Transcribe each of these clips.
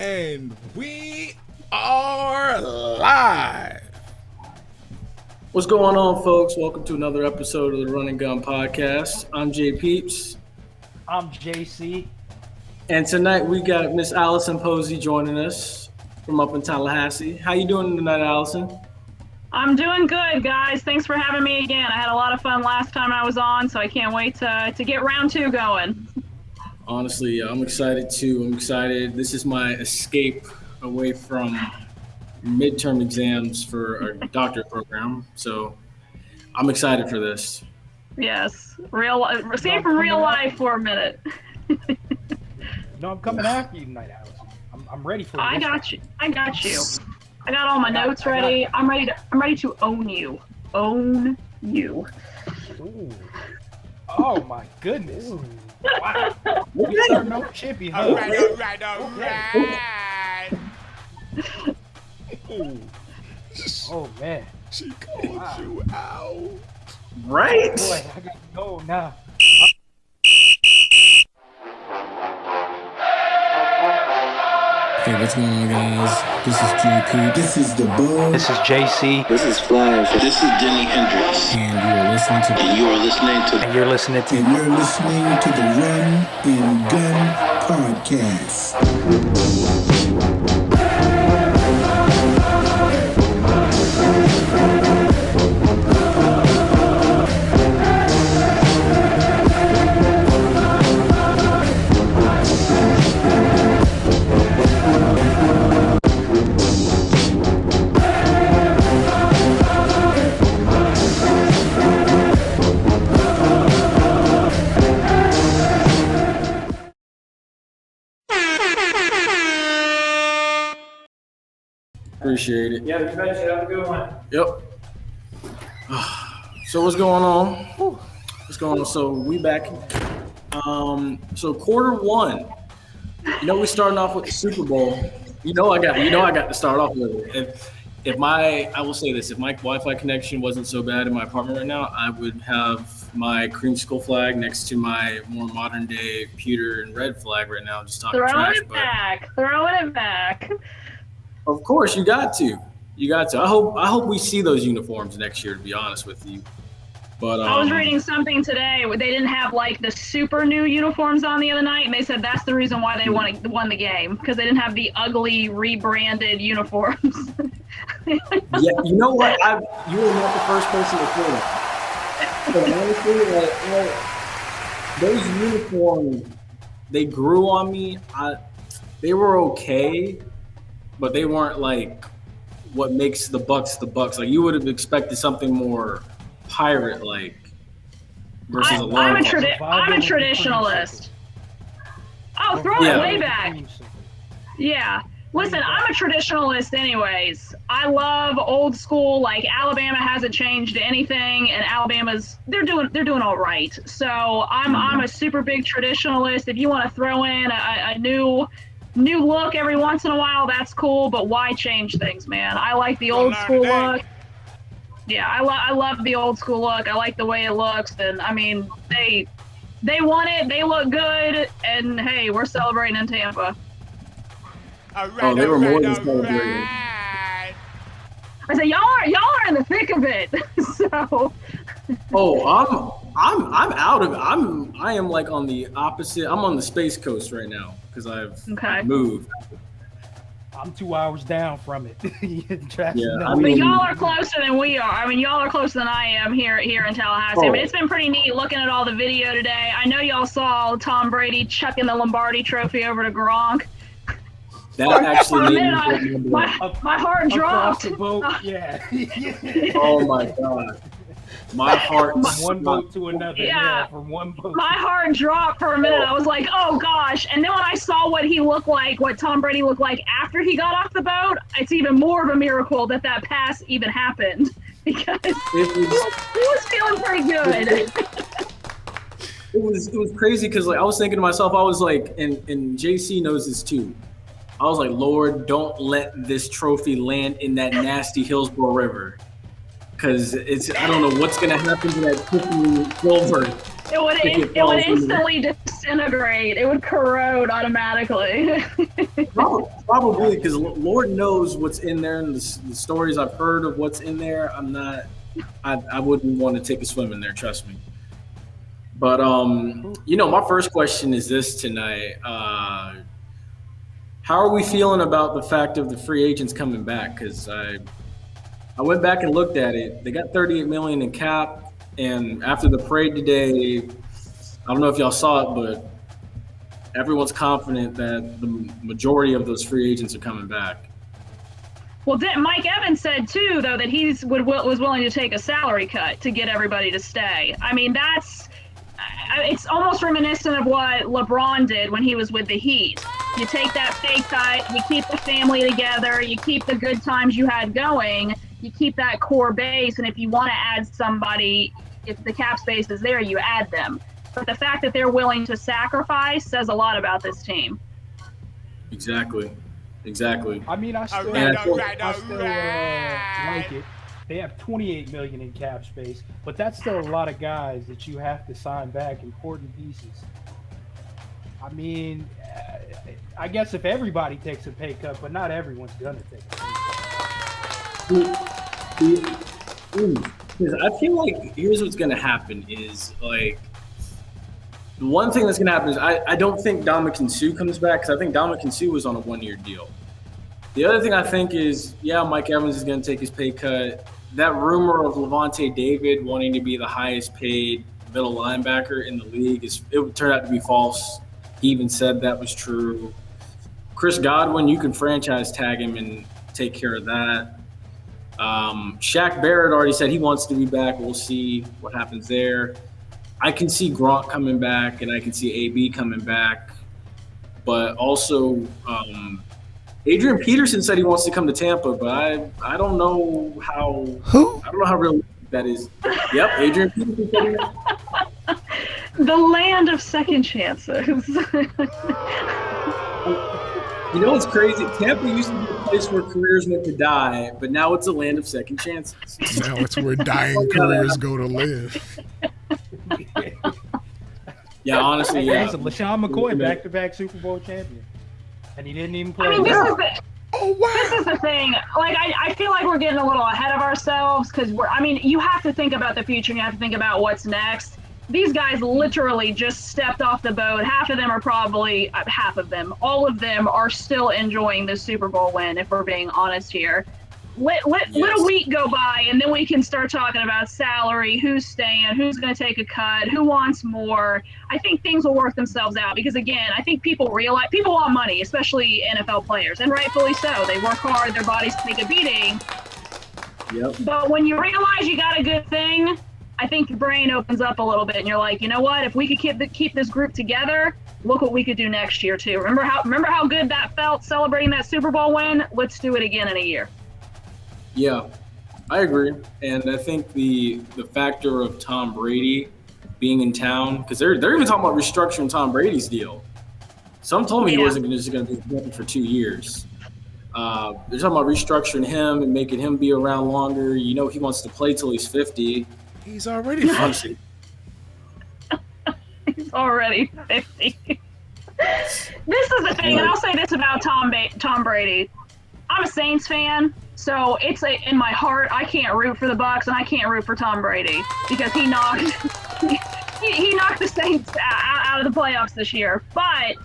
And we are live. What's going on, folks? Welcome to another episode of the Run and Gun Podcast. I'm JPeeps. I'm Jay Cee. And tonight we got Miss Alison Posey joining us from up in Tallahassee. How you doing tonight, Alison? I'm doing good, guys. Thanks for having me again. I had a lot of fun last time I was on, so I can't wait to get round two going. Honestly, I'm excited too. I'm excited. This is my escape away from midterm exams for our doctorate program. So I'm excited for this. Yes, escape from real life for a minute. No, I'm coming after you tonight, Allison. I'm ready for you. I got you. I got all my notes ready. I'm ready to own you. Own you. Ooh. Oh my goodness. Ooh. Wow. You are no chippy, huh? All right. Oh man. She called you out. Right? Boy, I gotta go now. Hey, what's going on, guys? This is JP. This is the Bo. This is Jay Cee. This is Flash. This is Denny Hendricks. And you're listening to And you're listening to And you're listening to the Run and Gun Podcast. Appreciate it. Yeah, you bet you have a good one. Yep. So what's going on? What's going on? So we back. So quarter one. We starting off with the Super Bowl. I got to start off with it. I will say this, if my Wi-Fi connection wasn't so bad in my apartment right now, I would have my creamsicle flag next to my more modern day pewter and red flag right now, just talking trash. Throwing it back. Of course, you got to. I hope we see those uniforms next year, to be honest with you. But I was reading something today where they didn't have like the super new uniforms on the other night, and they said that's the reason why they won the game, because they didn't have the ugly rebranded uniforms. Yeah, you know what? You were not the first person to say that. But honestly, those uniforms, they grew on me. They were okay, but they weren't like what makes the Bucks the Bucks. Like, you would have expected something more pirate-like versus a long. I'm a traditionalist. Oh, throw it way back. Yeah. Listen, I'm a traditionalist anyways. I love old school. Like, Alabama hasn't changed anything, and they're doing all right. So I'm a super big traditionalist. If you want to throw in a new look every once in a while, that's cool, but why change things, man? I like the old school look. Yeah, I love the old school look. I like the way it looks, and I mean, they won it. They look good, and hey, we're celebrating in Tampa. They were more than celebrating. I said, y'all are in the thick of it. So. Oh, I'm out of it. I am like on the opposite. I'm on the Space Coast right now because I've moved. I'm 2 hours down from it. Yeah, but y'all are closer than we are. I mean, y'all are closer than I am here in Tallahassee. I mean, it's been pretty neat looking at all the video today. I know y'all saw Tom Brady chucking the Lombardi Trophy over to Gronk. That actually made me my heart dropped. Yeah. Oh my God. My heart. From one boat to another. Yeah, from one boat. My heart dropped for a minute. I was like, oh gosh. And then when I saw what he looked like, what Tom Brady looked like after he got off the boat, it's even more of a miracle that pass even happened, because he was feeling pretty good. It was crazy because I was thinking to myself, I was like, and JC knows this too. I was like, Lord, don't let this trophy land in that nasty Hillsborough River. Because I don't know what's going to happen to that Tiffany silver. It would instantly disintegrate. It would corrode automatically. Probably because Lord knows what's in there, and the stories I've heard of what's in there. I wouldn't want to take a swim in there. Trust me. But my first question is this tonight. How are we feeling about the fact of the free agents coming back? Because I went back and looked at it. They got $38 million in cap, and after the parade today, I don't know if y'all saw it, but everyone's confident that the majority of those free agents are coming back. Well, Mike Evans said too, though, that he was willing to take a salary cut to get everybody to stay. I mean, it's almost reminiscent of what LeBron did when he was with the Heat. You take that pay cut, you keep the family together, you keep the good times you had going, you keep that core base, and if you want to add somebody, if the cap space is there, you add them. But the fact that they're willing to sacrifice says a lot about this team. Exactly. I mean, I still like it. They have $28 million in cap space, but that's still a lot of guys that you have to sign back, important pieces. I mean, I guess if everybody takes a pay cut, but not everyone's going to take a pay cut. Because I feel like here's what's going to happen is, like, the one thing that's going to happen is I don't think Ndamukong Suh comes back, because I think Ndamukong Suh was on a one-year deal. The other thing I think is, Mike Evans is going to take his pay cut. That rumor of Levante David wanting to be the highest paid middle linebacker in the league, it turned out to be false. He even said that was true. Chris Godwin, you can franchise tag him and take care of that. Shaq Barrett already said he wants to be back. We'll see what happens there. I can see Gronk coming back, and I can see AB coming back. But also, Adrian Peterson said he wants to come to Tampa, but I don't know how. Who? I don't know how realistic that is. Yep, Adrian Peterson said The land of second chances. You know what's crazy? Tampa used to be a place where careers went to die, but now it's a land of second chances. Now it's where dying careers go to live. Yeah, honestly, yeah. Listen, LaShawn McCoy, back-to-back Super Bowl champion, and he didn't even play. I mean, this is the thing. Like, I feel like we're getting a little ahead of ourselves because you have to think about the future. You have to think about what's next. These guys literally just stepped off the boat. All of them are still enjoying the Super Bowl win, if we're being honest here. Let a week go by, and then we can start talking about salary, who's staying, who's going to take a cut, who wants more. I think things will work themselves out because, again, I think people want money, especially NFL players, and rightfully so. They work hard, their bodies take a beating. Yep. But when you realize you got a good thing, I think your brain opens up a little bit, and you're like, you know what? If we could keep this group together, look what we could do next year too. Remember how good that felt celebrating that Super Bowl win? Let's do it again in a year. Yeah, I agree, and I think the factor of Tom Brady being in town, because they're even talking about restructuring Tom Brady's deal. Some told me he wasn't just going to be for 2 years. They're talking about restructuring him and making him be around longer. You know, he wants to play till he's 50. He's already 50. He's already 50. This is the thing, and I'll say this about Tom Brady. I'm a Saints fan, so it's in my heart. I can't root for the Bucs, and I can't root for Tom Brady because he knocked the Saints out of the playoffs this year. But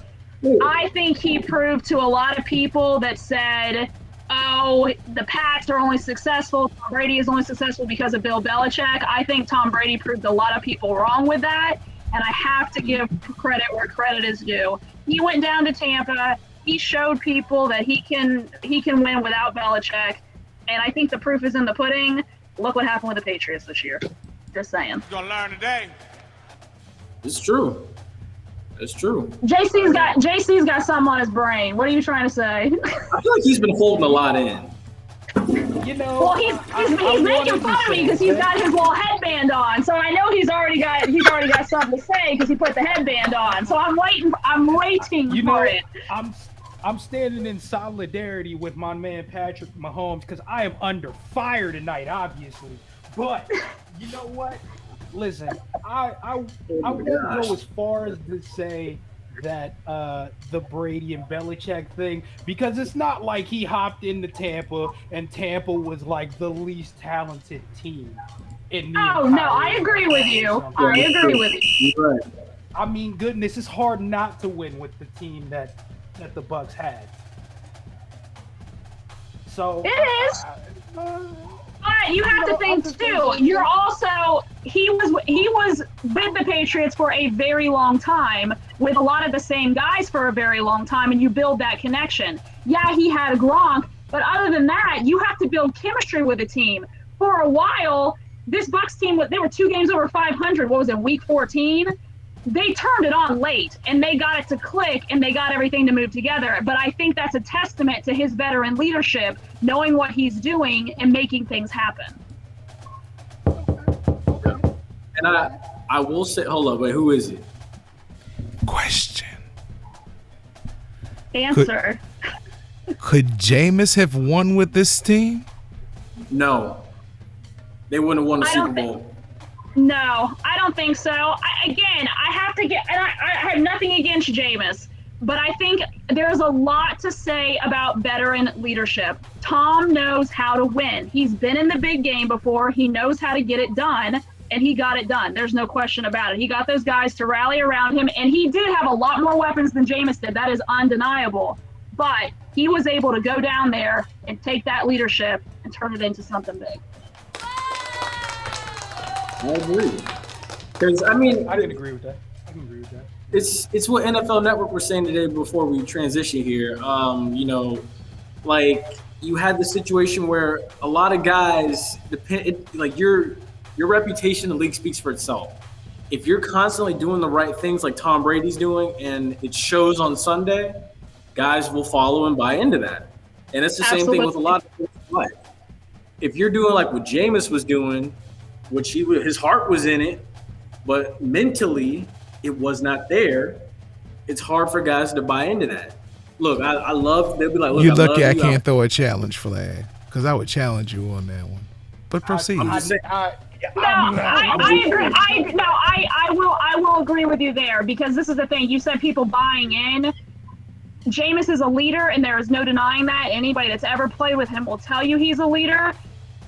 I think he proved to a lot of people that said, oh, the Pats are only successful, Tom Brady is only successful because of Bill Belichick. I think Tom Brady proved a lot of people wrong with that, and I have to give credit where credit is due. He went down to Tampa. He showed people that he can win without Belichick, and I think the proof is in the pudding. Look what happened with the Patriots this year. Just saying. You're gonna learn today. It's true. It's true. JC's got something on his brain. What are you trying to say? I feel like he's been holding a lot in. You know, well, he's making fun of me because he's got his little headband on. So I know he's already got something to say because he put the headband on. So I'm waiting for it. I'm standing in solidarity with my man Patrick Mahomes because I am under fire tonight, obviously. But you know what? Listen, I won't go as far as to say that the Brady and Belichick thing, because it's not like he hopped into Tampa and Tampa was like the least talented team in the Oh no, I agree with you. I agree with you. Right. I mean, goodness, it's hard not to win with the team that the Bucks had. So It is. But you have to think too. You're also he was with the Patriots for a very long time, with a lot of the same guys for a very long time, and you build that connection. Yeah, he had a Gronk, but other than that, you have to build chemistry with a team. For a while, this Bucks team, they were 2 games over 500. What was it, week 14? They turned it on late, and they got it to click, and they got everything to move together. But I think that's a testament to his veteran leadership, knowing what he's doing and making things happen. And I will say, hold up, wait, who is it? Question. Answer. Could Jameis have won with this team? No. They wouldn't have won the Super Bowl. No, I don't think so. I have to get, and I have nothing against Jameis, but I think there's a lot to say about veteran leadership. Tom knows how to win. He's been in the big game before. He knows how to get it done, and he got it done. There's no question about it. He got those guys to rally around him, and he did have a lot more weapons than Jameis did. That is undeniable. But he was able to go down there and take that leadership and turn it into something big. I agree. Because I mean, I can agree with that. It's what NFL Network was saying today before we transition here. You know, like you had the situation where a lot of guys like your reputation in the league speaks for itself. If you're constantly doing the right things like Tom Brady's doing, and it shows on Sunday, guys will follow and buy into that. And it's the same thing with a lot of things in life. If you're doing like what Jameis was doing, which his heart was in it, but mentally it was not there, it's hard for guys to buy into that. Look, I love, they'll be like, look, You're lucky I can't throw a challenge flag, because I would challenge you on that one. But proceed. I agree. I will agree with you there, because this is the thing. You said people buying in. Jameis is a leader, and there is no denying that. Anybody that's ever played with him will tell you he's a leader.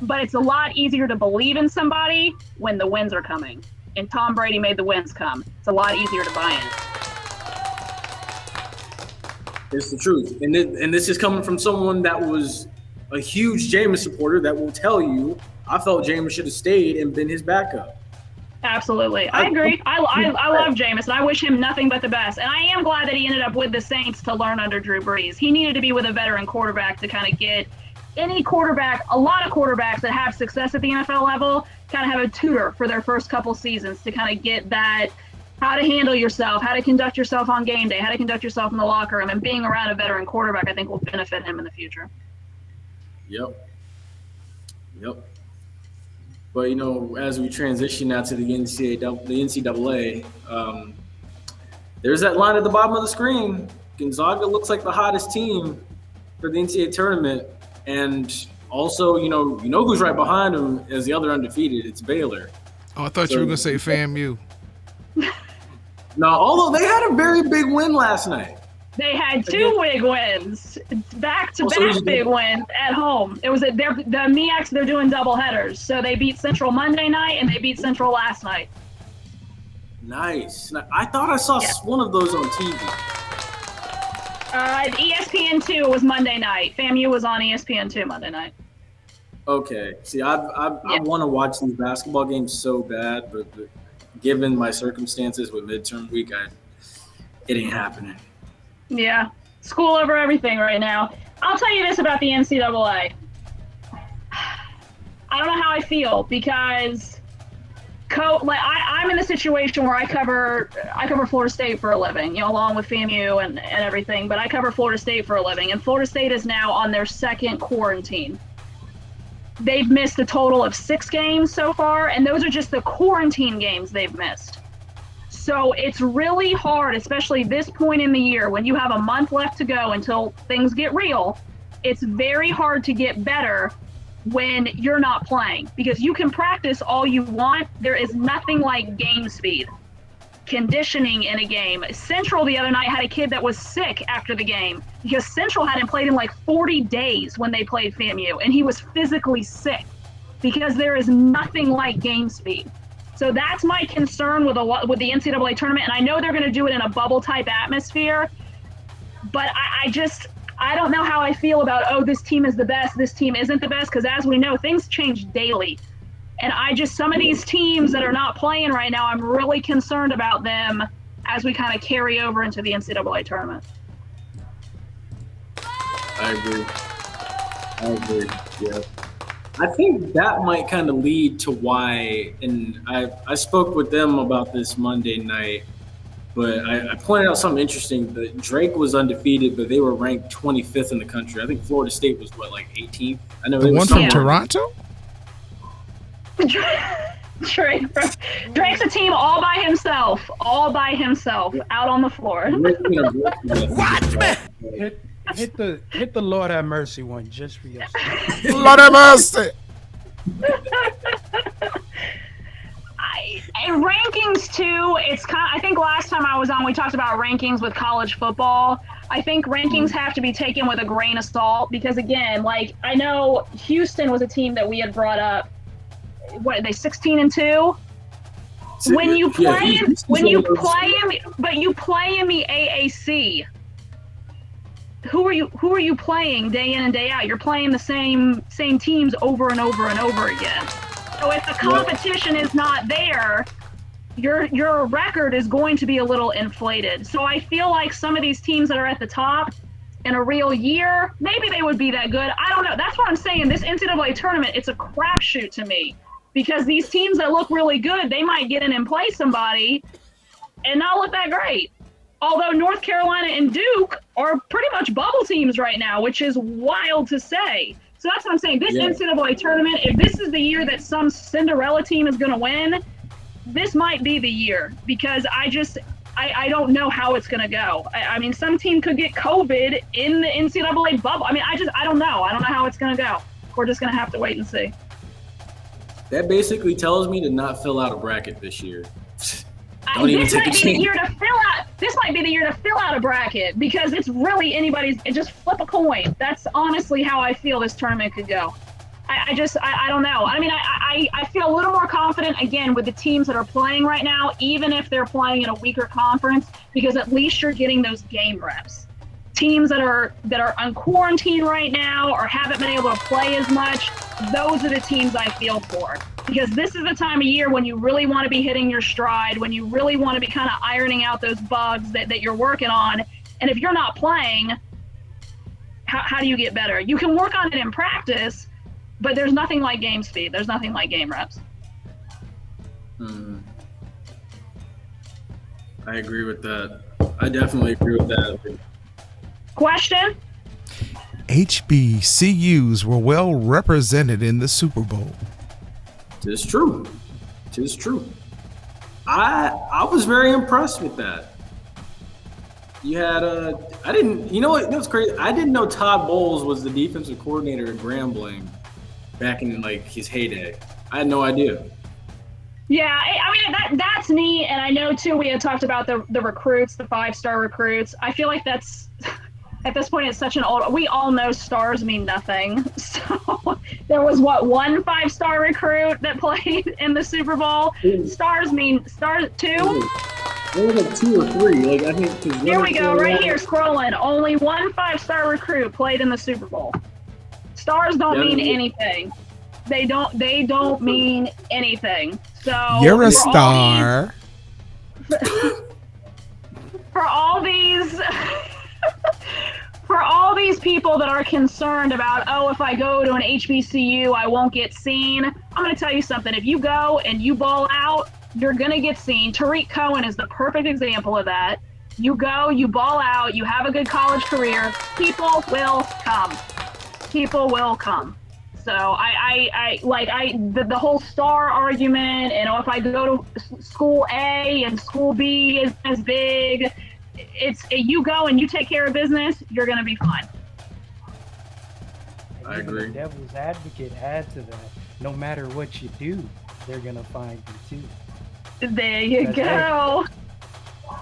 But it's a lot easier to believe in somebody when the wins are coming. And Tom Brady made the wins come. It's a lot easier to buy in. It's the truth. And this is coming from someone that was a huge Jameis supporter that will tell you, I felt Jameis should have stayed and been his backup. Absolutely. I agree. I love Jameis, and I wish him nothing but the best. And I am glad that he ended up with the Saints to learn under Drew Brees. He needed to be with a veteran quarterback to kind of get any quarterback, a lot of quarterbacks that have success at the NFL level kind of have a tutor for their first couple seasons to kind of get that, how to handle yourself, how to conduct yourself on game day, how to conduct yourself in the locker room, and being around a veteran quarterback, I think will benefit him in the future. Yep. But, you know, as we transition now to the NCAA, there's that line at the bottom of the screen. Gonzaga looks like the hottest team for the NCAA tournament. And also, you know who's right behind him as the other undefeated? It's Baylor. Oh, I thought you were going to say FAMU. No, although they had a very big win last night. They had 2 big wins, back-to-back big wins at home. It was the MEACs, they're doing double headers. So they beat Central Monday night, and they beat Central last night. Nice. I thought I saw one of those on TV. ESPN2 was Monday night. FAMU was on ESPN2 Monday night. Okay. See, I want to watch these basketball games so bad, but given my circumstances with midterm week, it ain't happening. Yeah. School over everything right now. I'll tell you this about the NCAA. I don't know how I feel, because I'm in a situation where I cover Florida State for a living, you know, along with FAMU and everything, but I cover Florida State for a living, and Florida State is now on their second quarantine. They've missed a total of 6 games so far, and those are just the quarantine games they've missed. So it's really hard, especially this point in the year when you have a month left to go until things get real. It's very hard to get better when you're not playing, because you can practice all you want. There is nothing like game speed, conditioning in a game. Central the other night had a kid that was sick after the game because Central hadn't played in like 40 days when they played FAMU, and he was physically sick because there is nothing like game speed. So that's my concern with the NCAA tournament, and I know they're going to do it in a bubble type atmosphere, but I don't know how I feel about, oh, this team is the best, this team isn't the best, because as we know, things change daily. And some of these teams that are not playing right now, I'm really concerned about them as we kind of carry over into the NCAA tournament. I agree. Yeah. I think that might kind of lead to why, and I spoke with them about this Monday night, but I pointed out something interesting. That Drake was undefeated, but they were ranked 25th in the country. I think Florida State was, like 18th? I know the one from Yeah. Toronto? Drake's a team all by himself, out on the floor. Hit the Lord have mercy one just for yesterday. Lord have mercy. Rankings too. It's I think last time I was on, we talked about rankings with college football. I think rankings have to be taken with a grain of salt because, again, like I know Houston was a team that we had brought up. What are they, 16-2? When you play in the AAC, who are you playing day in and day out? You're playing the same teams over and over and over again. So if the competition is not there, your record is going to be a little inflated. So I feel like some of these teams that are at the top in a real year, maybe they would be that good. I don't know. That's what I'm saying. This NCAA tournament, it's a crapshoot to me because these teams that look really good, they might get in and play somebody and not look that great. Although North Carolina and Duke are pretty much bubble teams right now, which is wild to say. So that's what I'm saying. This NCAA tournament, if this is the year that some Cinderella team is going to win, this might be the year because I don't know how it's going to go. I mean, some team could get COVID in the NCAA bubble. I mean, I don't know. I don't know how it's going to go. We're just going to have to wait and see. That basically tells me to not fill out a bracket this year. This might be the year to fill out a bracket because it's really just flip a coin. That's honestly how I feel this tournament could go. I don't know. I mean, I feel a little more confident again with the teams that are playing right now, even if they're playing in a weaker conference, because at least you're getting those game reps. Teams that are on quarantine right now or haven't been able to play as much, those are the teams I feel for. Because this is the time of year when you really want to be hitting your stride, when you really want to be kind of ironing out those bugs that you're working on. And if you're not playing, how do you get better? You can work on it in practice, but there's nothing like game speed. There's nothing like game reps. I agree with that. I definitely agree with that. Question? HBCUs were well represented in the Super Bowl. Tis true. I was very impressed with that. You had I didn't, you know what, it was crazy. I didn't know Todd Bowles was the defensive coordinator at Grambling back in like his heyday. I had no idea. Yeah, I mean that's neat, and I know too. We had talked about the recruits, the 5-star recruits. I feel like that's at this point it's such an old. We all know stars mean nothing. So there was one 5-star recruit that played in the Super Bowl. Stars too. There was like 2 or 3. Like I think. Here we go, right here, scrolling. Only one 5-star recruit played in the Super Bowl. Stars don't mean anything. They don't mean anything. So you're a star. For all these people that are concerned about, oh, if I go to an HBCU, I won't get seen. I'm going to tell you something. If you go and you ball out, you're going to get seen. Tariq Cohen is the perfect example of that. You go, you ball out, you have a good college career, people will come. People will come. So the whole star argument, and if I go to school A and school B is as big, you go and you take care of business, you're going to be fine. I Even agree. the devil's advocate add to that. No matter what you do, they're gonna find you too. There you go.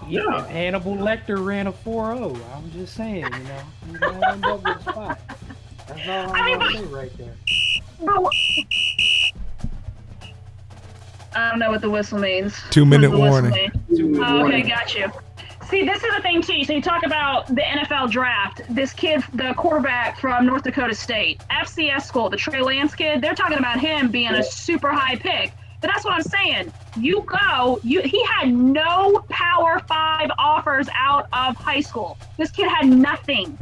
Yeah. If Hannibal Lecter ran a 4.0, I'm just saying, you might end up with a spot. That's all I'm gonna say right there. I don't know what the whistle means. 2-minute What does the whistle warning. mean? Oh, okay, got you. See, this is the thing too. So you talk about the NFL draft. This kid, the quarterback from North Dakota State, FCS school, the Trey Lance kid. They're talking about him being a super high pick. But that's what I'm saying. He had no Power 5 offers out of high school. This kid had nothing.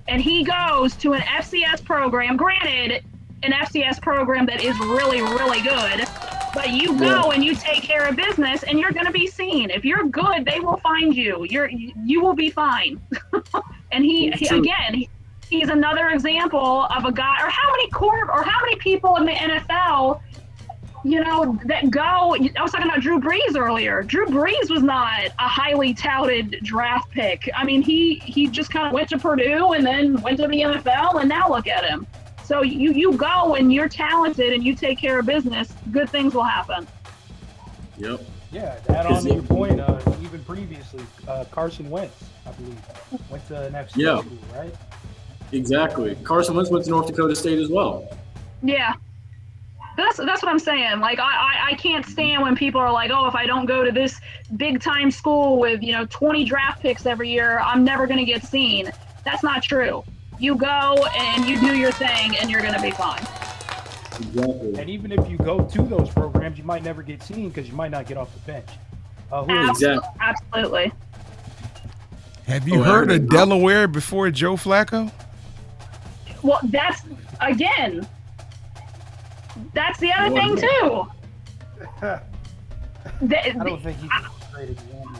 And he goes to an FCS program, granted, an FCS program that is really, really good. But you go and you take care of business and you're going to be seen. If you're good, they will find you. You will be fine. And he's another example of a guy, or how many people in the NFL, that go. I was talking about Drew Brees earlier. Drew Brees was not a highly touted draft pick. I mean, he just kind of went to Purdue and then went to the NFL, and now look at him. So you go and you're talented and you take care of business, good things will happen. Yep. Yeah, to add on to your point, even previously, Carson Wentz, I believe, went to an FCS school, right? Exactly. Carson Wentz went to North Dakota State as well. Yeah. That's what I'm saying. Like, I can't stand when people are like, oh, if I don't go to this big time school with, 20 draft picks every year, I'm never going to get seen. That's not true. You go and you do your thing and you're going to be fine. Exactly. And even if you go to those programs, you might never get seen because you might not get off the bench. Absolutely. Have you heard of Delaware before Joe Flacco? Well, that's the other thing too. I don't think he's a great example.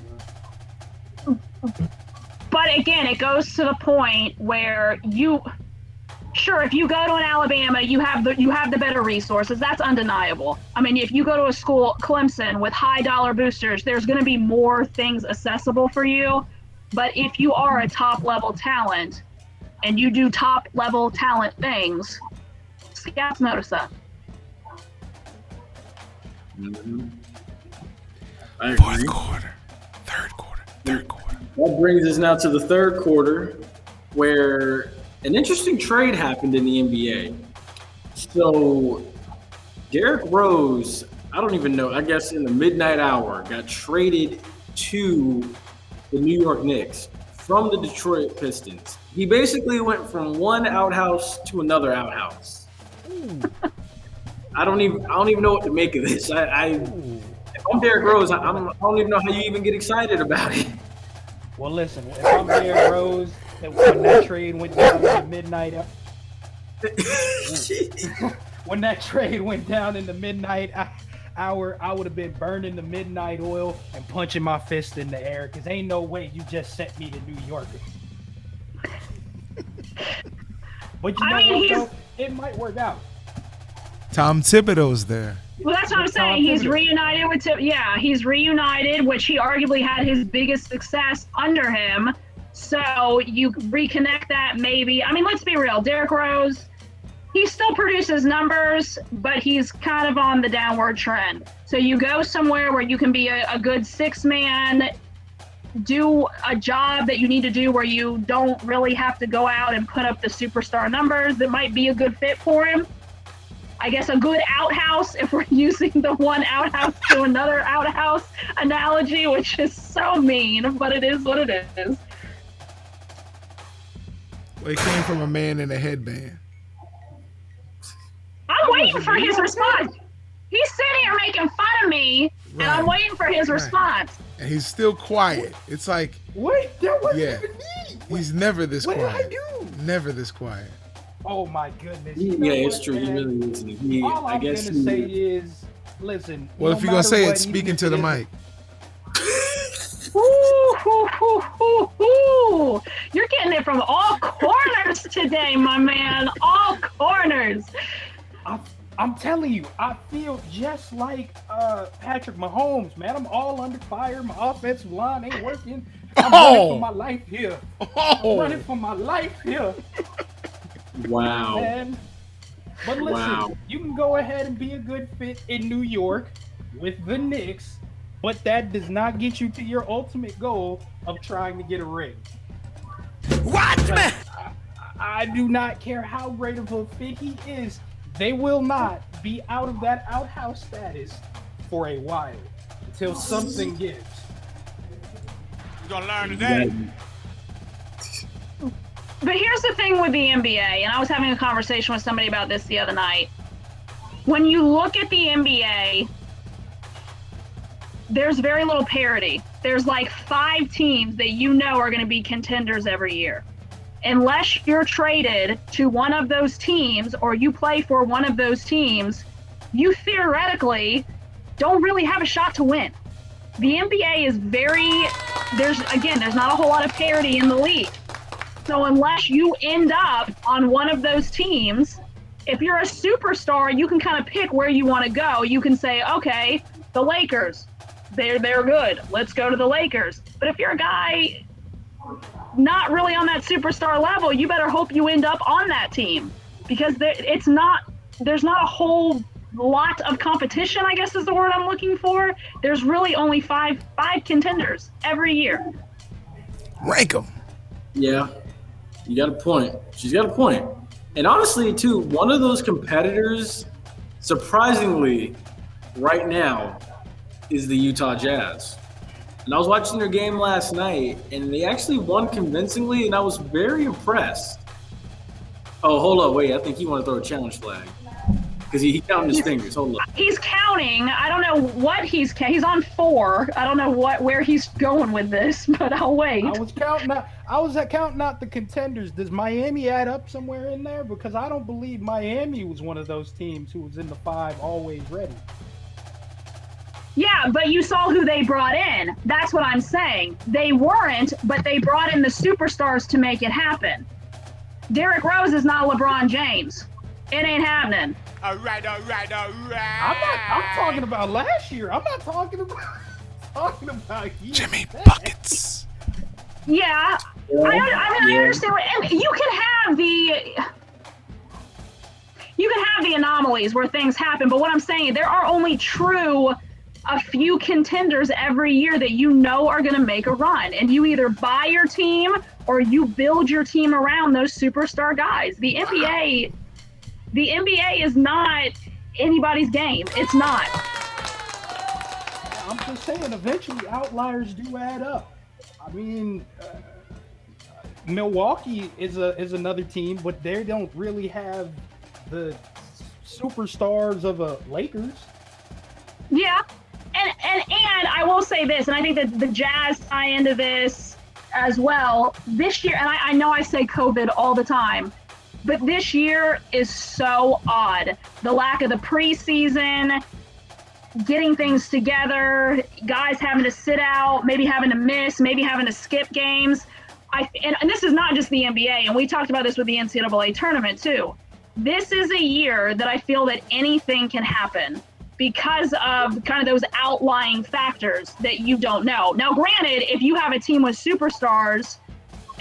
But again, it goes to the point where if you go to an Alabama, you have the better resources. That's undeniable. I mean, if you go to a school, Clemson, with high dollar boosters, there's going to be more things accessible for you. But if you are a top level talent and you do top level talent things, scouts notice that. Mm-hmm. I agree. Fourth quarter, third quarter. That brings us now to the third quarter, where an interesting trade happened in the NBA. So Derrick Rose, I don't even know, I guess in the midnight hour, got traded to the New York Knicks from the Detroit Pistons. He basically went from one outhouse to another outhouse. I don't even know what to make of this. If I'm Derrick Rose, I don't even know how you even get excited about it. Well, listen, if I'm Derrick Rose, when that trade went down in the midnight when that trade went down in the midnight hour, I would have been burning the midnight oil and punching my fist in the air because ain't no way you just sent me to New York. But it might work out. Tom Thibodeau's there. Well, that's what I'm saying. He's reunited with he's reunited, which he arguably had his biggest success under him. So you reconnect that maybe. I mean, let's be real. Derrick Rose, he still produces numbers, but he's kind of on the downward trend. So you go somewhere where you can be a good 6-man, do a job that you need to do where you don't really have to go out and put up the superstar numbers. That might be a good fit for him. I guess a good outhouse, if we're using the one outhouse to another outhouse analogy, which is so mean, but it is what it is. Well, it came from a man in a headband. I'm waiting for his response. He's sitting here making fun of me, and I'm waiting for his response. And he's still quiet. It's like, wait, that wasn't even me. He's never this quiet. What did I do? Never this quiet. Oh my goodness. It's true. He really isn't. All I'm gonna say is, listen. Well, if you're gonna say it, speaking to the mic. You're getting it from all corners today, my man. All corners. I'm telling you, I feel just like Patrick Mahomes, man. I'm all under fire. My offensive line ain't working. I'm running for my life here. I'm running for my life here. Wow. And, but listen, you can go ahead and be a good fit in New York with the Knicks, but that does not get you to your ultimate goal of trying to get a ring. Watch me! I do not care how great of a fit he is. They will not be out of that outhouse status for a while until something gives. You're gonna learn today. But here's the thing with the NBA, and I was having a conversation with somebody about this the other night. When you look at the NBA, there's very little parity. There's like 5 teams that you know are going to be contenders every year. Unless you're traded to one of those teams or you play for one of those teams, you theoretically don't really have a shot to win. The NBA is there's not a whole lot of parity in the league. So unless you end up on one of those teams, if you're a superstar, you can kind of pick where you want to go. You can say, okay, the Lakers, they're good. Let's go to the Lakers. But if you're a guy not really on that superstar level, you better hope you end up on that team, because there's not a whole lot of competition, I guess is the word I'm looking for. There's really only five contenders every year. Rank them. Yeah, you got a point. She's got a point. And honestly, too, one of those competitors, surprisingly, right now, is the Utah Jazz. And I was watching their game last night, and they actually won convincingly, and I was very impressed. Oh, hold up, wait, I think he want to throw a challenge flag. Because he counting his fingers, hold up. He's counting. I don't know what he's on 4. I don't know where he's going with this, but I'll wait. I was counting out the contenders. Does Miami add up somewhere in there? Because I don't believe Miami was one of those teams who was in the 5 always ready. Yeah, but you saw who they brought in. That's what I'm saying. They weren't, but they brought in the superstars to make it happen. Derrick Rose is not LeBron James. It ain't happening. All right. I'm talking about last year. I'm not talking about you. Jimmy Buckets. Yeah, I understand. And you can have the anomalies where things happen, but what I'm saying, there are only a few contenders every year that you know are going to make a run, and you either buy your team or you build your team around those superstar guys. The NBA is not anybody's game. It's not. I'm just saying, eventually outliers do add up. I mean, Milwaukee is another team, but they don't really have the superstars of a Lakers. Yeah. And I will say this, and I think that the Jazz tie into this as well. This year, and I know I say COVID all the time, but this year is so odd. The lack of the preseason, getting things together, guys having to sit out, maybe having to miss, maybe having to skip games. And this is not just the NBA, and we talked about this with the NCAA tournament too. This is a year that I feel that anything can happen, because of kind of those outlying factors that you don't know. Now, granted, if you have a team with superstars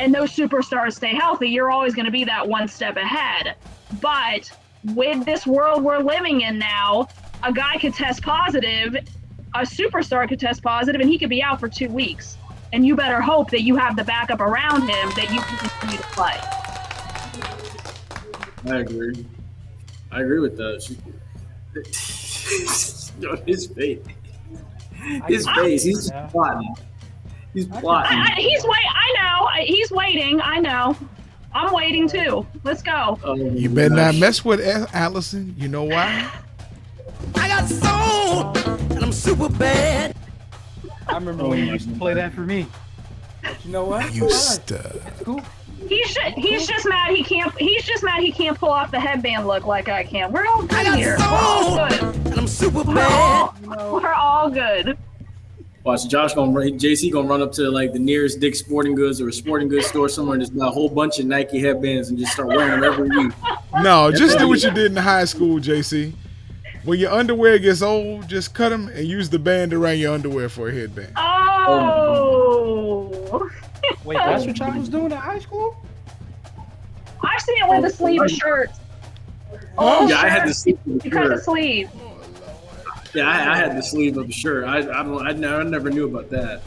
and those superstars stay healthy, you're always going to be that one step ahead. But with this world we're living in now, a guy could test positive, a superstar could test positive, and he could be out for 2 weeks. And you better hope that you have the backup around him that you can continue to play. I agree with that. His face. He's plotting. He's plotting. I know. He's waiting. I know. I'm waiting too. Let's go. You better not mess with Allison. You know why? I got soul, and I'm super bad. I remember when you used to play that for me. But you know what? Used to. It's cool. He's just mad he can't. He's just mad he can't pull off the headband look like I can. We're all good here. We're all good. And I'm super bad. We're all good. Watch, JC gonna run up to like the nearest Dick's Sporting Goods or a sporting goods store somewhere and just buy a whole bunch of Nike headbands and just start wearing them every week. No, just do what you did in high school, JC. When your underwear gets old, just cut them and use the band around your underwear for a headband. Oh. Wait, that's what y'all was doing in high school? I I've seen it with the sleeve of shirts. Oh, Yeah, I had the sleeve of the You cut the shirt. sleeve. Yeah, I had the sleeve of the shirt. I never knew about that.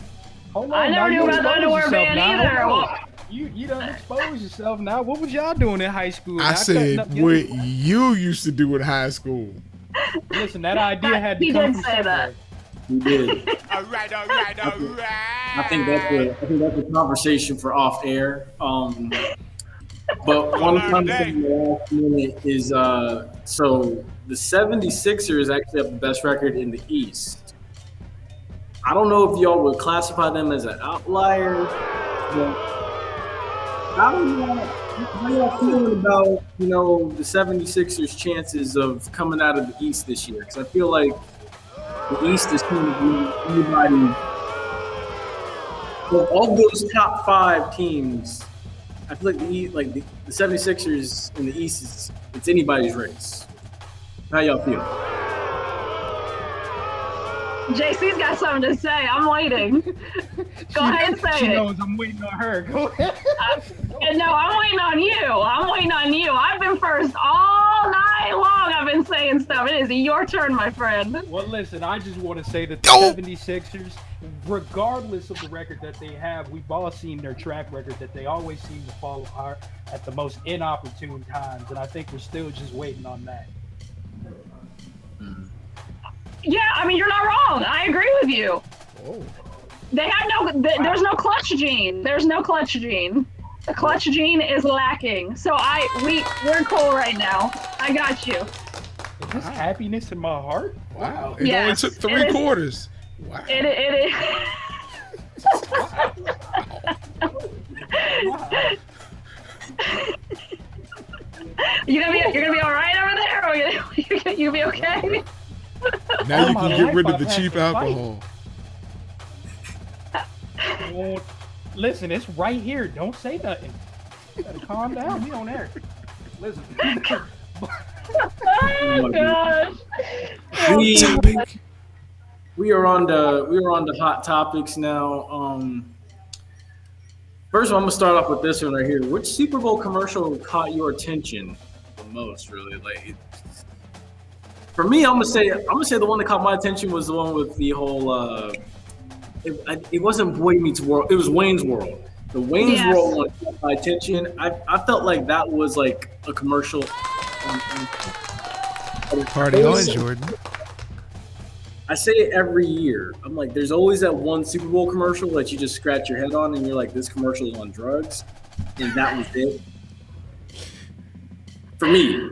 Hold on, I never now knew you about the expose underwear yourself ban now. either. Hold on. Well, You done expose yourself now. What was y'all doing in high school? I Not cutting up said your- what you used to do in high school. Listen, that idea had to He come did from say that. somewhere. You did. All right. I think that's a conversation for off air. But one fun thing last minute is so the 76ers actually have the best record in the East. I don't know if y'all would classify them as an outlier. But how y'all feeling about, the 76ers chances of coming out of the East this year? Because I feel like the East is going to be anybody. Of all those top 5 teams, I feel like the 76ers in the East it's anybody's race. How y'all feel? JC's got something to say. I'm waiting. Go ahead and say She it. knows I'm waiting on her. Go ahead. No, I'm waiting on you. I've been first all night long. I've been saying stuff. It is your turn, my friend. Well, listen, I just want to say that the 76ers, regardless of the record that they have, we've all seen their track record that they always seem to fall apart at the most inopportune times, and I think we're still just waiting on that. Yeah, I mean, you're not wrong. I agree with you. Oh. They have there's no clutch gene. There's no clutch gene. The clutch gene is lacking. So we're cool right now. I got you. Is this happiness in my heart? Wow. It only Yes, took it 3 is. quarters. Wow. It is. You're gonna be all right over there, or you be okay? Now All you my can get life rid of I've the had cheap to fight. alcohol. Well, listen, it's right here. Don't say nothing. You better calm down. We on air. Listen. Oh gosh. We are on the hot topics now. First of all, I'm gonna start off with this one right here. Which Super Bowl commercial caught your attention the most? Really, like for me, I'm gonna say the one that caught my attention was the one with the whole. It wasn't Boy Meets World. It was Wayne's World. The Wayne's Yes. World one caught my attention. I felt like that was like a commercial. Party on, Jordan. I say it every year. I'm like, there's always that one Super Bowl commercial that you just scratch your head on, and you're like, this commercial is on drugs, and that was it. For me,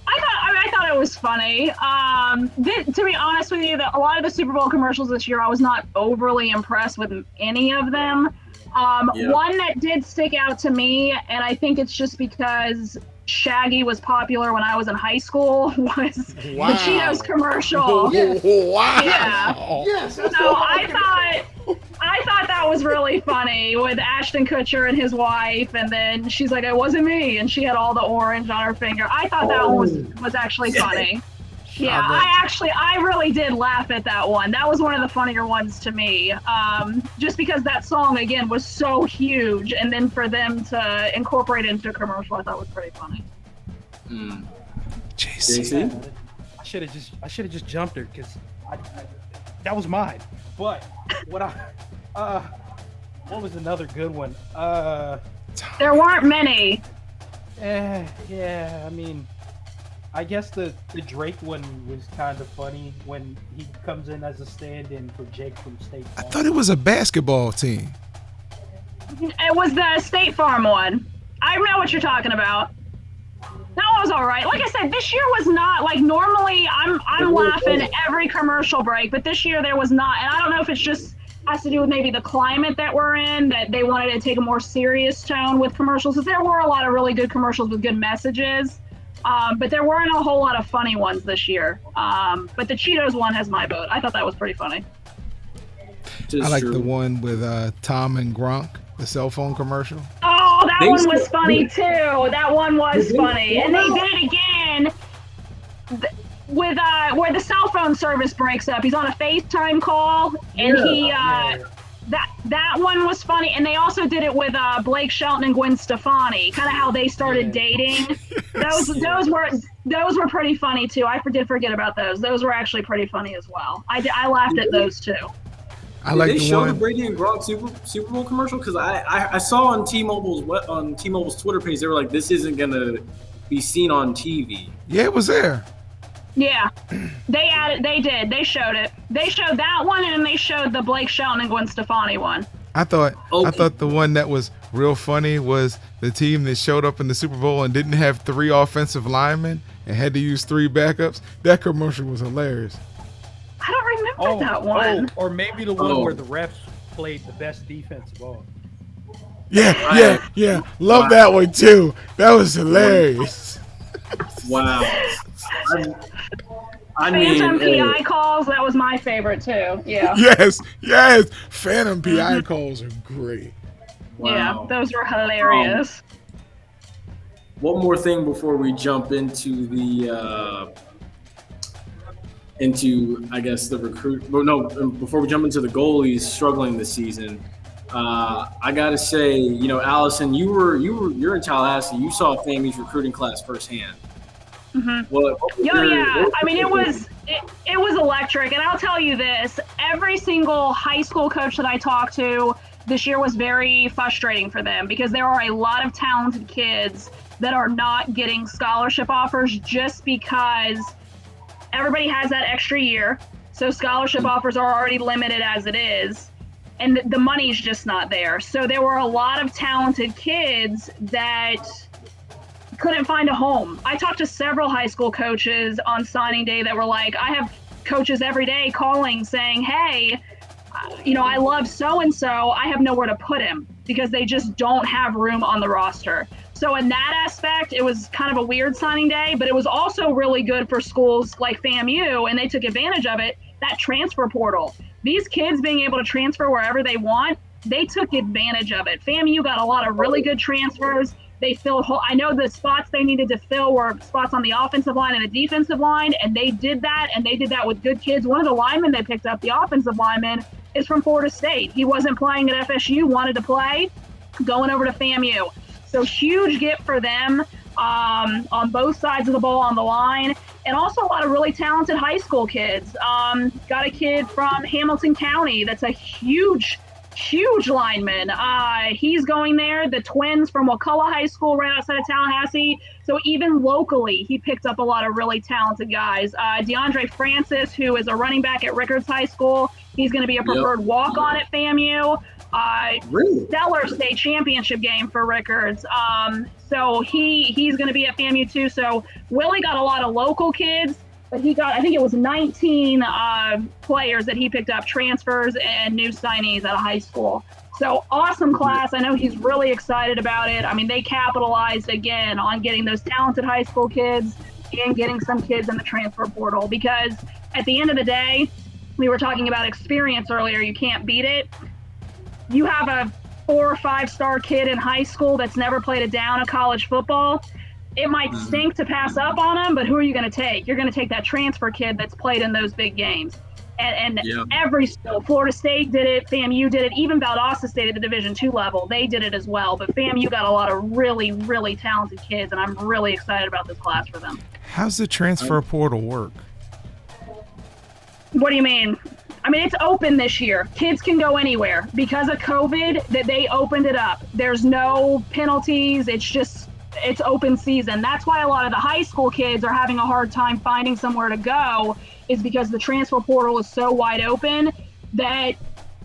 I thought it was funny. To be honest with you, a lot of the Super Bowl commercials this year, I was not overly impressed with any of them. One that did stick out to me, and I think it's just because Shaggy was popular when I was in high school, was the Cheetos commercial. Wow. Yeah. Yes. So I thought that was really funny with Ashton Kutcher and his wife, and then she's like, "It wasn't me," and she had all the orange on her finger. I thought that one was actually funny. Yeah, I really did laugh at that one. That was one of the funnier ones to me. Just because that song again was so huge, and then for them to incorporate it into a commercial, I thought was pretty funny. JC? I should have just jumped her because that was mine. But what was another good one? There weren't many. Yeah, I mean, I guess the Drake one was kind of funny when he comes in as a stand-in for Jake from State I Farm. thought it was a basketball team. It was the State Farm one. I know what you're talking about. That one was all right. Like I said, this year was not like normally. I'm laughing every commercial break, but this year there was not. And I don't know if it's just has to do with maybe the climate that we're in, that they wanted to take a more serious tone with commercials. Because there were a lot of really good commercials with good messages. But there weren't a whole lot of funny ones this year. But the Cheetos one has my vote. I thought that was pretty funny. I like the one with Tom and Gronk, the cell phone commercial. Oh, that one was funny too. That one was funny. And they did it again with where the cell phone service breaks up. He's on a FaceTime call and That one was funny, and they also did it with Blake Shelton and Gwen Stefani, kind of how they started dating. Those were pretty funny too. I did forget about those. Those were actually pretty funny as well. I laughed at those too. I like Did they the show one. the Brady and Gronk Super Bowl commercial? Because I saw on T-Mobile's Twitter page, they were like, this isn't gonna be seen on TV. Yeah, it was there. Yeah, they did. They showed it. They showed that one, and they showed the Blake Shelton and Gwen Stefani one. I thought the one that was real funny was the team that showed up in the Super Bowl and didn't have 3 offensive linemen and had to use 3 backups. That commercial was hilarious. I don't remember that one. Or maybe the one where the refs played the best defense of all. Yeah. Love that one too. That was hilarious. Wow. I mean, Phantom PI calls, that was my favorite too. Yeah. Yes. Phantom PI calls are great. Wow. Yeah, those were hilarious. One more thing before we jump into I guess the recruit. Well, no, before we jump into the goalies struggling this season, I gotta say, Allison, you're in Tallahassee. You saw FAMU's recruiting class firsthand. Mm-hmm. I mean, it was electric, and I'll tell you this: every single high school coach that I talked to this year was very frustrating for them because there are a lot of talented kids that are not getting scholarship offers just because everybody has that extra year. So scholarship offers are already limited as it is, and the money's just not there. So there were a lot of talented kids that couldn't find a home. I talked to several high school coaches on signing day that were like, I have coaches every day calling saying, hey, I love so-and-so. I have nowhere to put him because they just don't have room on the roster. So in that aspect, it was kind of a weird signing day, but it was also really good for schools like FAMU, and they took advantage of it, that transfer portal. These kids being able to transfer wherever they want, they took advantage of it. FAMU got a lot of really good transfers. They filled I know the spots they needed to fill were spots on the offensive line and the defensive line, and they did that, and they did that with good kids. One of the linemen they picked up, the offensive lineman, is from Florida State. He wasn't playing at FSU, wanted to play, going over to FAMU. So huge get for them on both sides of the ball on the line, and also a lot of really talented high school kids. Got a kid from Hamilton County that's a huge lineman. He's going there. The twins from Wakulla High School right outside of Tallahassee. So even locally, he picked up a lot of really talented guys. DeAndre Francis, who is a running back at Rickards High School, he's going to be a preferred walk-on at FAMU. Really? Stellar state championship game for Rickards. So he's going to be at FAMU too. So Willie got a lot of local kids. But he got, I think it was 19 players that he picked up, transfers and new signees out of high school. So awesome class. I know he's really excited about it. I mean, they capitalized again on getting those talented high school kids and getting some kids in the transfer portal, because at the end of the day, we were talking about experience earlier. You can't beat it. You have a 4 or 5 star kid in high school that's never played a down of college football. It might stink to pass up on him, but who are you going to take? You're going to take that transfer kid that's played in those big games. And every school, Florida State did it, FAMU did it, even Valdosta State at the Division II level, they did it as well. But FAMU got a lot of really, really talented kids, and I'm really excited about this class for them. How's the transfer portal work? What do you mean? I mean, it's open this year. Kids can go anywhere. Because of COVID, that they opened it up. There's no penalties. It's open season. That's why a lot of the high school kids are having a hard time finding somewhere to go, is because the transfer portal is so wide open that,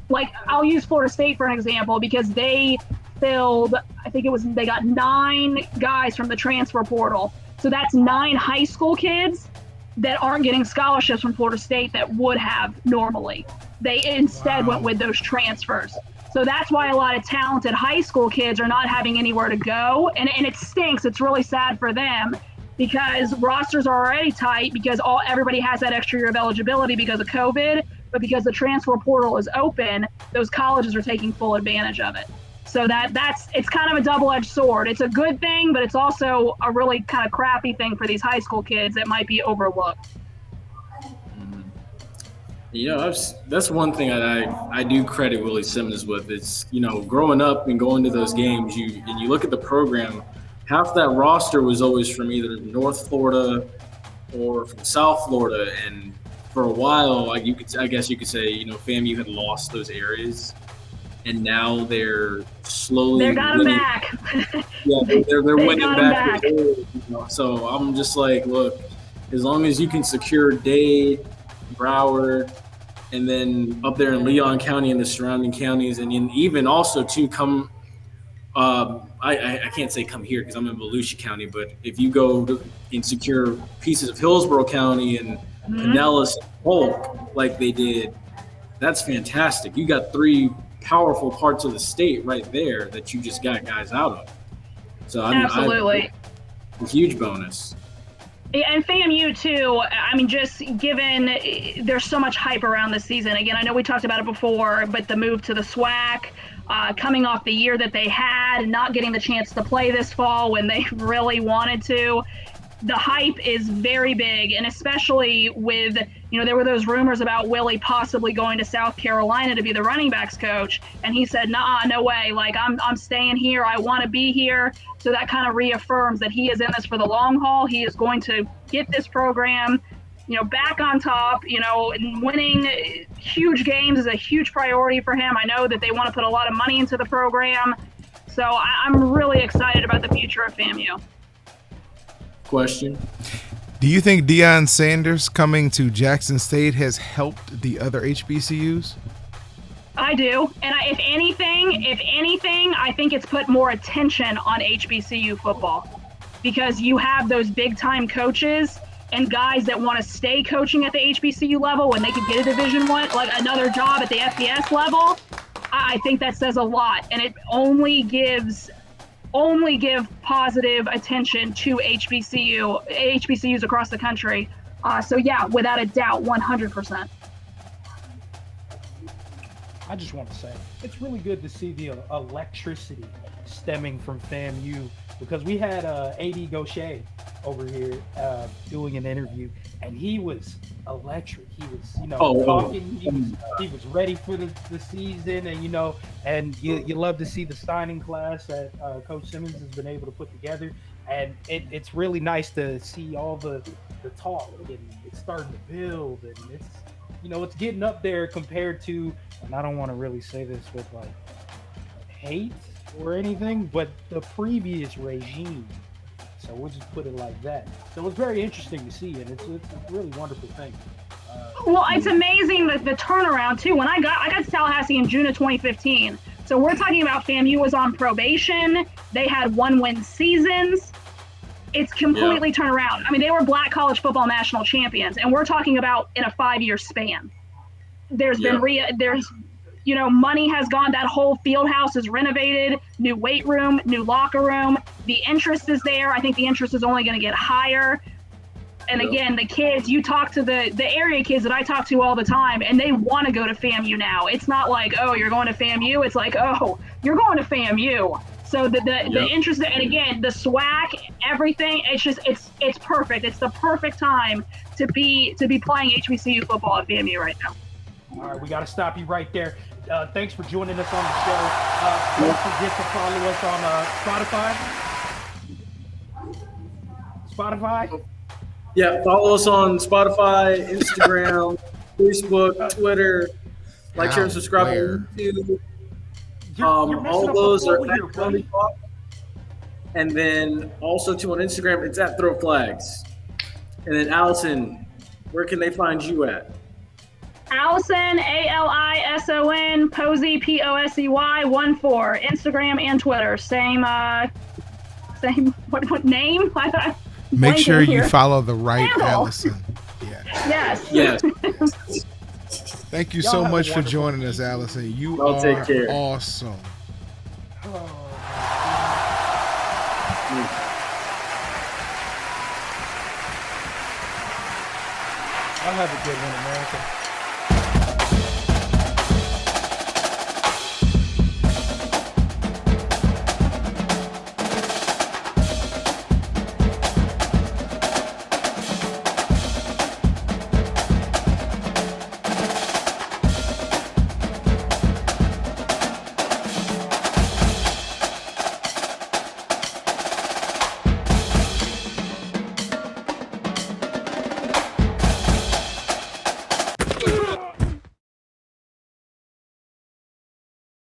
like, I'll use Florida State for an example, because they filled, they got 9 guys from the transfer portal. So that's 9 high school kids that aren't getting scholarships from Florida State that would have normally. They instead went with those transfers. So that's why a lot of talented high school kids are not having anywhere to go. And it stinks. It's really sad for them, because rosters are already tight because everybody has that extra year of eligibility because of COVID. But because the transfer portal is open, those colleges are taking full advantage of it. So it's kind of a double-edged sword. It's a good thing, but it's also a really kind of crappy thing for these high school kids that might be overlooked. That's one thing I do credit Willie Simmons with. It's growing up and going to those games. You look at the program, half that roster was always from either North Florida or from South Florida, and for a while, I guess you could say FAMU had lost those areas, and now they're slowly. They got them back. Yeah, they're winning back. So I'm just like, look, as long as you can secure Dade, Broward, and then up there in Leon County and the surrounding counties, and even also to come. I can't say come here because I'm in Volusia County, but if you go and secure pieces of Hillsborough County and Pinellas and Polk like they did, that's fantastic. You got 3 powerful parts of the state right there that you just got guys out of. So absolutely, a huge bonus. And FAMU too. I mean, just given there's so much hype around this season. Again, I know we talked about it before, but the move to the SWAC, coming off the year that they had, not getting the chance to play this fall when they really wanted to. The hype is very big, and especially with, there were those rumors about Willie possibly going to South Carolina to be the running backs coach, and he said, nah, no way, like I'm staying here, I want to be here. So that kind of reaffirms that he is in this for the long haul. He is going to get this program, back on top, and winning huge games is a huge priority for him. I know that they want to put a lot of money into the program, so I'm really excited about the future of FAMU. Question. Do you think Deion Sanders coming to Jackson State has helped the other HBCUs? I do. And if anything, I think it's put more attention on HBCU football because you have those big time coaches and guys that want to stay coaching at the HBCU level when they could get a Division I, like another job at the FBS level. I think that says a lot, and it only give positive attention to HBCUs across the country. So yeah, without a doubt, 100%. I just want to say it's really good to see the electricity stemming from FAMU, because we had A.D. Gaucher over here doing an interview, and he was electric. He was, talking. He was ready for the season, and and you love to see the signing class that Coach Simmons has been able to put together, and it's really nice to see all the talk, and it's starting to build, and it's getting up there compared to, and I don't want to really say this with like hate or anything, but the previous regime. So we'll just put it like that. So it's very interesting to see, and it's a really wonderful thing. Well, it's amazing the turnaround too. When I got to Tallahassee in June of 2015. So we're talking about FAMU was on probation. They had 1-win seasons. It's completely turned around. I mean, they were Black College Football National Champions, and we're talking about in a 5-year span. There's been money has gone. That whole field house is renovated, new weight room, new locker room. The interest is there. I think the interest is only going to get higher. And again, the kids, you talk to the area kids that I talk to all the time, and they want to go to FAMU now. It's not like, oh, you're going to FAMU. It's like, oh, you're going to FAMU. So the interest, and again, the SWAC, everything, it's perfect. It's the perfect time to be playing HBCU football at FAMU right now. All right, we got to stop you right there. Thanks for joining us on the show. Don't forget to follow us on Spotify. Yeah, follow us on Spotify, Instagram, Facebook, Twitter. Like, share, and subscribe on YouTube. All those are at Tony Talk. And then also too on Instagram, it's at Throw Flags. And then Allison, where can they find you at? Allison, Alison, Posey, Posey 14, Instagram and Twitter. Same what name? Make sure you follow the right Allison. Yeah. Yes. Thank you so much for joining us, Allison. You are awesome. I'll have a good one, America.